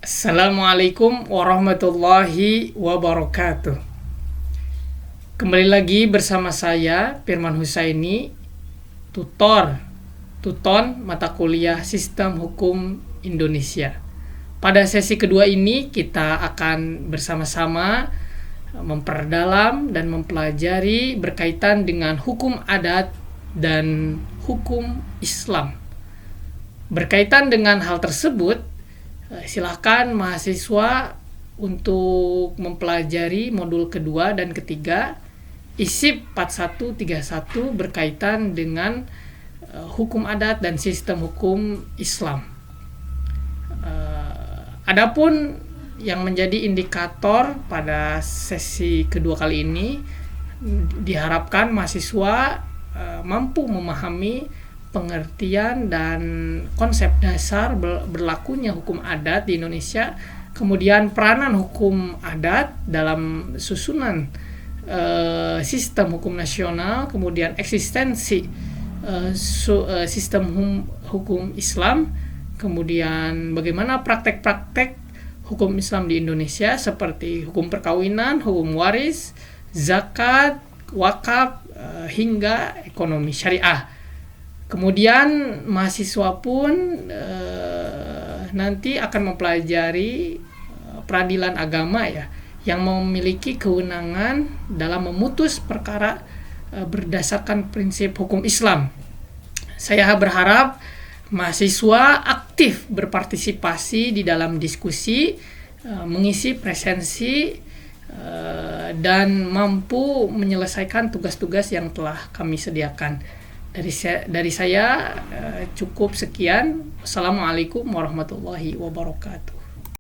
Assalamualaikum warahmatullahi wabarakatuh. Kembali lagi bersama saya Firman Husaini, tuton mata kuliah Sistem Hukum Indonesia. Pada sesi kedua ini kita akan bersama-sama memperdalam dan mempelajari berkaitan dengan hukum adat dan hukum Islam. Berkaitan dengan hal tersebut, silakan mahasiswa untuk mempelajari modul kedua dan ketiga ISIP 4131 berkaitan dengan hukum adat dan sistem hukum Islam. Adapun yang menjadi indikator pada sesi kedua kali ini, diharapkan mahasiswa mampu memahami pengertian dan konsep dasar berlakunya hukum adat di Indonesia, kemudian peranan hukum adat dalam susunan sistem hukum nasional, kemudian eksistensi sistem hukum Islam, kemudian bagaimana praktek-praktek hukum Islam di Indonesia seperti hukum perkawinan, hukum waris, zakat, wakaf, hingga ekonomi syariah. Kemudian mahasiswa pun nanti akan mempelajari peradilan agama yang memiliki kewenangan dalam memutus perkara berdasarkan prinsip hukum Islam. Saya berharap mahasiswa aktif berpartisipasi di dalam diskusi, mengisi presensi, dan mampu menyelesaikan tugas-tugas yang telah kami sediakan. Dari saya cukup sekian. Assalamualaikum warahmatullahi wabarakatuh.